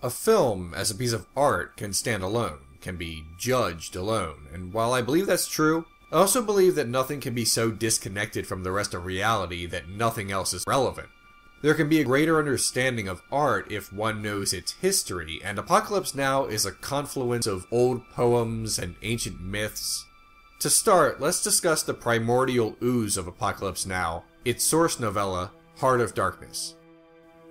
A film, as a piece of art, can stand alone, can be judged alone, and while I believe that's true, I also believe that nothing can be so disconnected from the rest of reality that nothing else is relevant. There can be a greater understanding of art if one knows its history, and Apocalypse Now is a confluence of old poems and ancient myths. To start, let's discuss the primordial ooze of Apocalypse Now, its source novella, Heart of Darkness.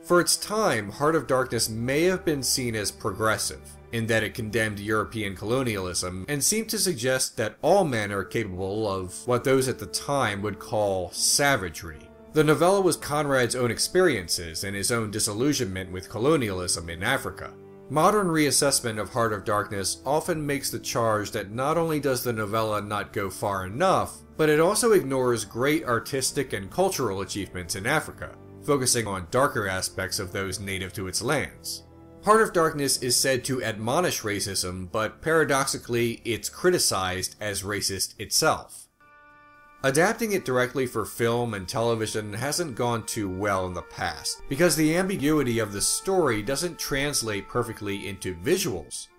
For its time, Heart of Darkness may have been seen as progressive, in that it condemned European colonialism and seemed to suggest that all men are capable of what those at the time would call savagery. The novella was Conrad's own experiences and his own disillusionment with colonialism in Africa. Modern reassessment of Heart of Darkness often makes the charge that not only does the novella not go far enough, but it also ignores great artistic and cultural achievements in Africa, focusing on darker aspects of those native to its lands. Heart of Darkness is said to admonish racism, but paradoxically, it's criticized as racist itself. Adapting it directly for film and television hasn't gone too well in the past, because the ambiguity of the story doesn't translate perfectly into visuals.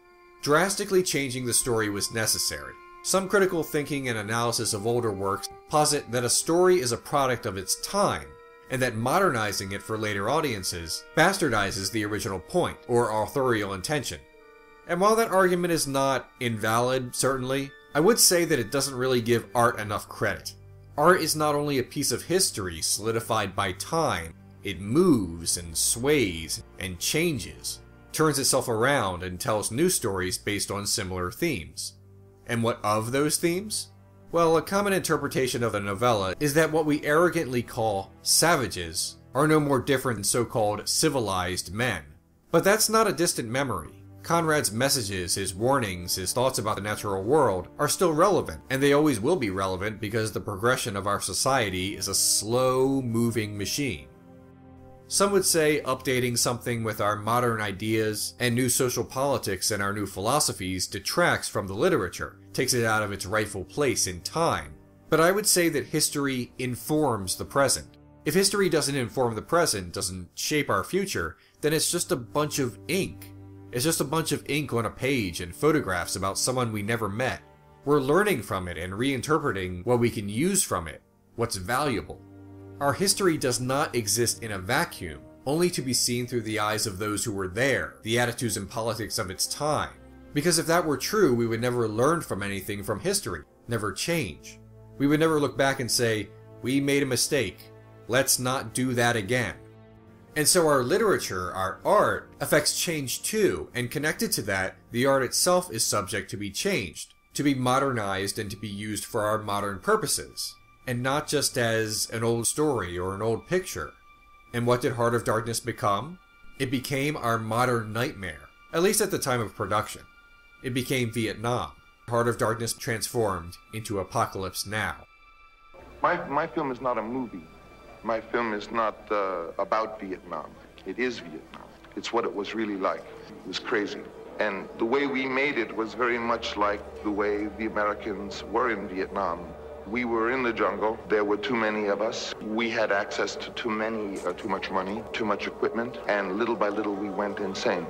Drastically changing the story was necessary. Some critical thinking and analysis of older works posit that a story is a product of its time, and that modernizing it for later audiences bastardizes the original point, or authorial intention. And while that argument is not invalid, certainly, I would say that it doesn't really give art enough credit. Art is not only a piece of history solidified by time, it moves and sways and changes, turns itself around and tells new stories based on similar themes. And what of those themes? Well, a common interpretation of the novella is that what we arrogantly call savages are no more different than so-called civilized men. But that's not a distant memory. Conrad's messages, his warnings, his thoughts about the natural world are still relevant, and they always will be relevant because the progression of our society is a slow-moving machine. Some would say updating something with our modern ideas and new social politics and our new philosophies detracts from the literature, takes it out of its rightful place in time. But I would say that history informs the present. If history doesn't inform the present, doesn't shape our future, then it's just a bunch of ink. It's just a bunch of ink on a page and photographs about someone we never met. We're learning from it and reinterpreting what we can use from it, what's valuable. Our history does not exist in a vacuum, only to be seen through the eyes of those who were there, the attitudes and politics of its time. Because if that were true, we would never learn from anything from history, never change. We would never look back and say, we made a mistake, let's not do that again. And so our literature, our art, affects change too, and connected to that, the art itself is subject to be changed, to be modernized and to be used for our modern purposes, and not just as an old story or an old picture. And what did Heart of Darkness become? It became our modern nightmare, at least at the time of production. It became Vietnam. Heart of Darkness transformed into Apocalypse Now. My film is not a movie. My film is not about Vietnam. It is Vietnam. It's what it was really like. It was crazy. And the way we made it was very much like the way the Americans were in Vietnam. We were in the jungle. There were too many of us. We had access to too much money, too much equipment, and little by little we went insane.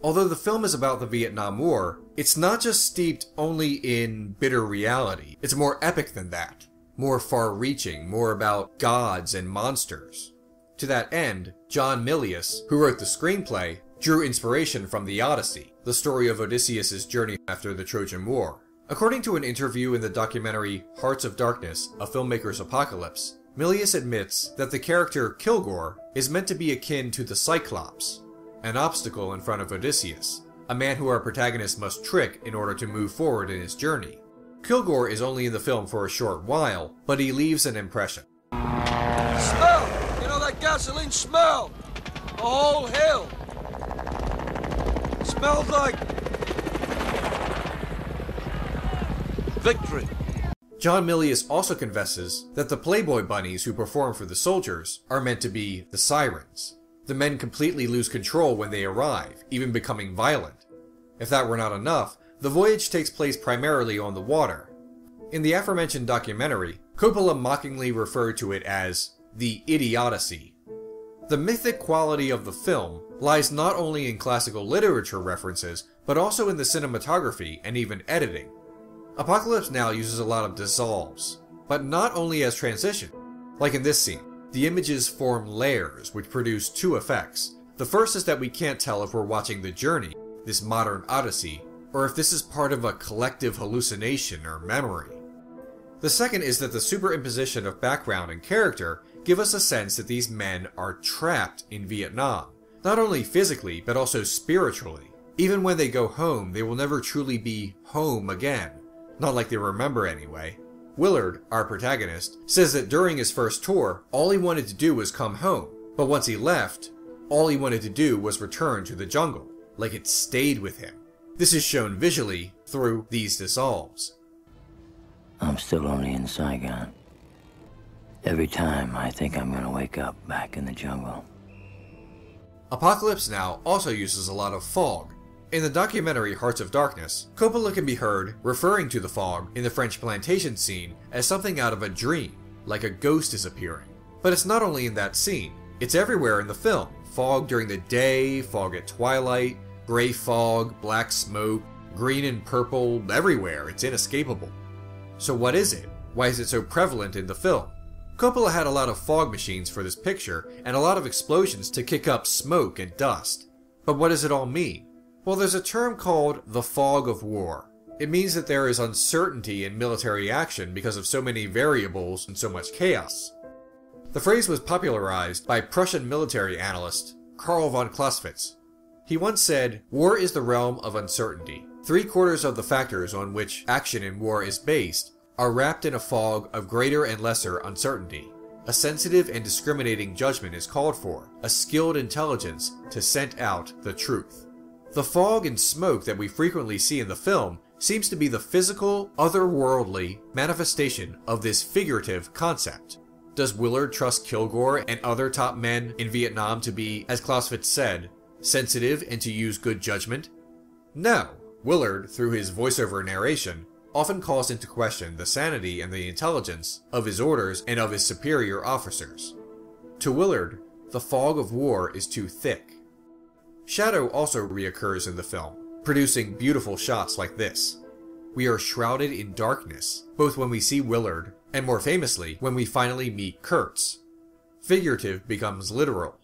Although the film is about the Vietnam War, it's not just steeped only in bitter reality. It's more epic than that. More far-reaching, more about gods and monsters. To that end, John Milius, who wrote the screenplay, drew inspiration from the Odyssey, the story of Odysseus' journey after the Trojan War. According to an interview in the documentary Hearts of Darkness, A Filmmaker's Apocalypse, Milius admits that the character Kilgore is meant to be akin to the Cyclops, an obstacle in front of Odysseus, a man who our protagonist must trick in order to move forward in his journey. Kilgore is only in the film for a short while, but he leaves an impression. Smell! You know that gasoline smell? The whole hill. Smells like victory. John Milius also confesses that the Playboy bunnies who perform for the soldiers are meant to be the sirens. The men completely lose control when they arrive, even becoming violent. If that were not enough, the voyage takes place primarily on the water. In the aforementioned documentary, Coppola mockingly referred to it as the Idiocy. The mythic quality of the film lies not only in classical literature references, but also in the cinematography and even editing. Apocalypse Now uses a lot of dissolves, but not only as transition. Like in this scene, the images form layers which produce two effects. The first is that we can't tell if we're watching The Journey, this modern odyssey, or if this is part of a collective hallucination or memory. The second is that the superimposition of background and character give us a sense that these men are trapped in Vietnam, not only physically but also spiritually. Even when they go home, they will never truly be home again. Not like they remember anyway. Willard, our protagonist, says that during his first tour, all he wanted to do was come home, but once he left, all he wanted to do was return to the jungle, like it stayed with him. This is shown visually through these dissolves. I'm still only in Saigon. Every time I think I'm gonna wake up back in the jungle. Apocalypse Now also uses a lot of fog. In the documentary Hearts of Darkness, Coppola can be heard referring to the fog in the French plantation scene as something out of a dream, like a ghost is appearing. But it's not only in that scene, it's everywhere in the film. Fog during the day, fog at twilight, gray fog, black smoke, green and purple, everywhere, it's inescapable. So what is it? Why is it so prevalent in the film? Coppola had a lot of fog machines for this picture, and a lot of explosions to kick up smoke and dust. But what does it all mean? Well, there's a term called the fog of war. It means that there is uncertainty in military action because of so many variables and so much chaos. The phrase was popularized by Prussian military analyst Karl von Clausewitz. He once said, "War is the realm of uncertainty. 3/4 of the factors on which action in war is based are wrapped in a fog of greater and lesser uncertainty. A sensitive and discriminating judgment is called for, a skilled intelligence to scent out the truth." The fog and smoke that we frequently see in the film seems to be the physical, otherworldly manifestation of this figurative concept. Does Willard trust Kilgore and other top men in Vietnam to be, as Clausewitz said, sensitive and to use good judgment? No. Willard, through his voiceover narration, often calls into question the sanity and the intelligence of his orders and of his superior officers. To Willard, the fog of war is too thick. Shadow also reoccurs in the film, producing beautiful shots like this. We are shrouded in darkness, both when we see Willard, and more famously, when we finally meet Kurtz. Figurative becomes literal.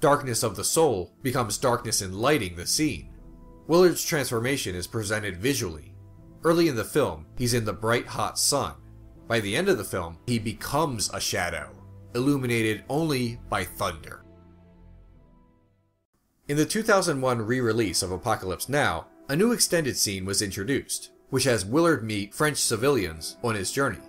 Darkness of the soul becomes darkness in lighting the scene. Willard's transformation is presented visually. Early in the film, he's in the bright hot sun. By the end of the film, he becomes a shadow, illuminated only by thunder. In the 2001 re-release of Apocalypse Now, a new extended scene was introduced, which has Willard meet French civilians on his journey.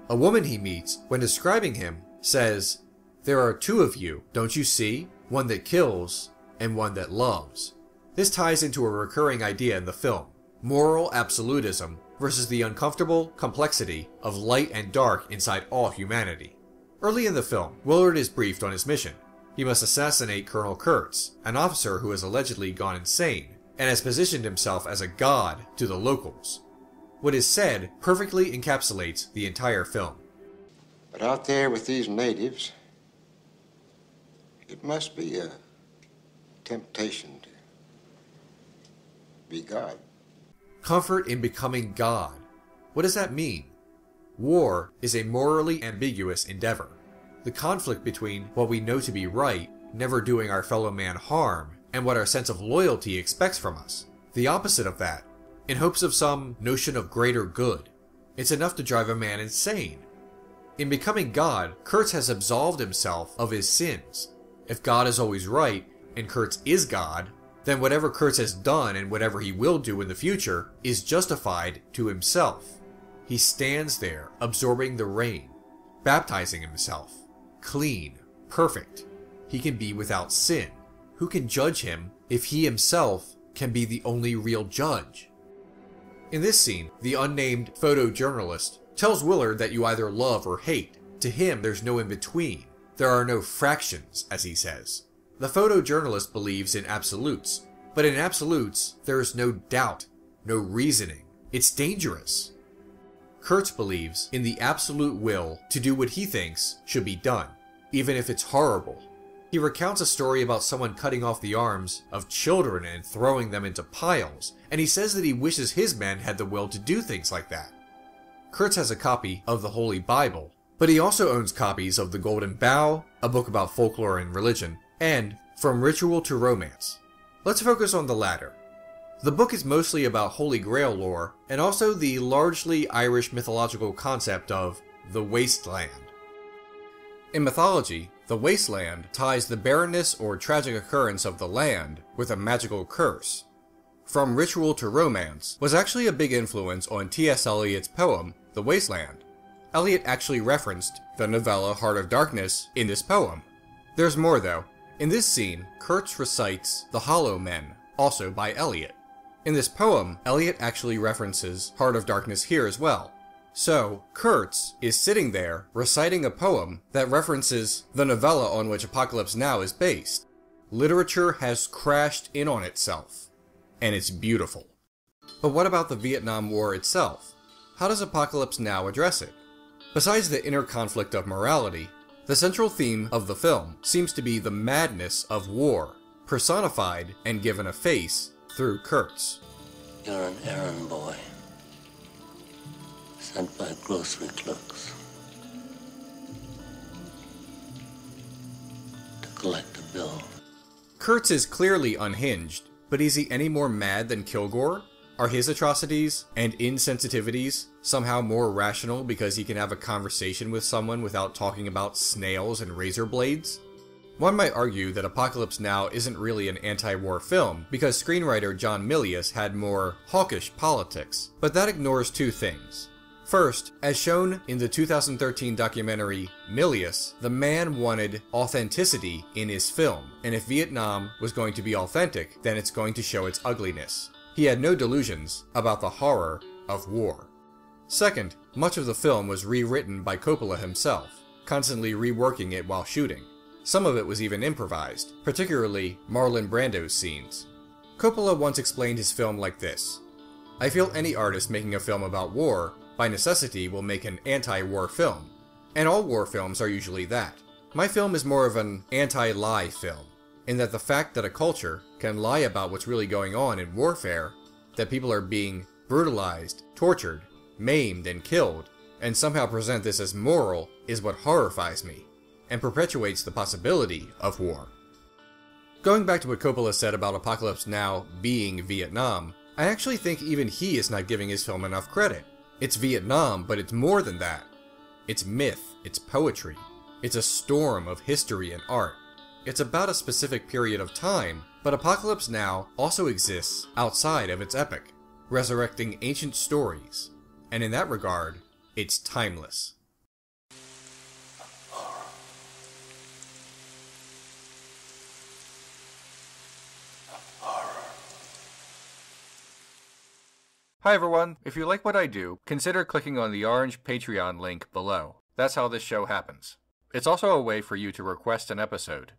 A woman he meets, when describing him, says, "There are two of you, don't you see? One that kills, and one that loves." This ties into a recurring idea in the film, moral absolutism versus the uncomfortable complexity of light and dark inside all humanity. Early in the film, Willard is briefed on his mission. He must assassinate Colonel Kurtz, an officer who has allegedly gone insane, and has positioned himself as a god to the locals. What is said perfectly encapsulates the entire film. But out there with these natives, it must be a temptation to be God. Comfort in becoming God. What does that mean? War is a morally ambiguous endeavor. The conflict between what we know to be right, never doing our fellow man harm, and what our sense of loyalty expects from us. The opposite of that, in hopes of some notion of greater good. It's enough to drive a man insane. In becoming God, Kurtz has absolved himself of his sins. If God is always right, and Kurtz is God, then whatever Kurtz has done and whatever he will do in the future is justified to himself. He stands there, absorbing the rain, baptizing himself. Clean, perfect. He can be without sin. Who can judge him if he himself can be the only real judge? In this scene, the unnamed photojournalist tells Willard that you either love or hate. To him, there's no in-between. There are no fractions, as he says. The photojournalist believes in absolutes, but in absolutes, there is no doubt, no reasoning. It's dangerous. Kurtz believes in the absolute will to do what he thinks should be done, even if it's horrible. He recounts a story about someone cutting off the arms of children and throwing them into piles, and he says that he wishes his men had the will to do things like that. Kurtz has a copy of the Holy Bible, but he also owns copies of The Golden Bough, a book about folklore and religion, and From Ritual to Romance. Let's focus on the latter. The book is mostly about Holy Grail lore, and also the largely Irish mythological concept of the Wasteland. In mythology, the Wasteland ties the barrenness or tragic occurrence of the land with a magical curse. From Ritual to Romance was actually a big influence on T.S. Eliot's poem, The Wasteland. Eliot actually referenced the novella Heart of Darkness in this poem. There's more though. In this scene, Kurtz recites The Hollow Men, also by Eliot. In this poem, Eliot actually references Heart of Darkness here as well. So, Kurtz is sitting there reciting a poem that references the novella on which Apocalypse Now is based. Literature has crashed in on itself, and it's beautiful. But what about the Vietnam War itself? How does Apocalypse Now address it? Besides the inner conflict of morality, the central theme of the film seems to be the madness of war, personified and given a face through Kurtz. You're an errand boy, sent by grocery clerks to collect a bill. Kurtz is clearly unhinged, but is he any more mad than Kilgore? Are his atrocities and insensitivities somehow more rational because he can have a conversation with someone without talking about snails and razor blades? One might argue that Apocalypse Now isn't really an anti-war film because screenwriter John Milius had more hawkish politics, but that ignores two things. First, as shown in the 2013 documentary Milius, the man wanted authenticity in his film, and if Vietnam was going to be authentic, then it's going to show its ugliness. He had no delusions about the horror of war. Second, much of the film was rewritten by Coppola himself, constantly reworking it while shooting. Some of it was even improvised, particularly Marlon Brando's scenes. Coppola once explained his film like this: "I feel any artist making a film about war, by necessity, will make an anti-war film. And all war films are usually that. My film is more of an anti-lie film, in that the fact that a culture can lie about what's really going on in warfare, that people are being brutalized, tortured, maimed, and killed, and somehow present this as moral, is what horrifies me, and perpetuates the possibility of war." Going back to what Coppola said about Apocalypse Now being Vietnam, I actually think even he is not giving his film enough credit. It's Vietnam, but it's more than that. It's myth, it's poetry, it's a storm of history and art. It's about a specific period of time, but Apocalypse Now also exists outside of its epic, resurrecting ancient stories, and in that regard, it's timeless. Hi everyone, if you like what I do, consider clicking on the orange Patreon link below. That's how this show happens. It's also a way for you to request an episode.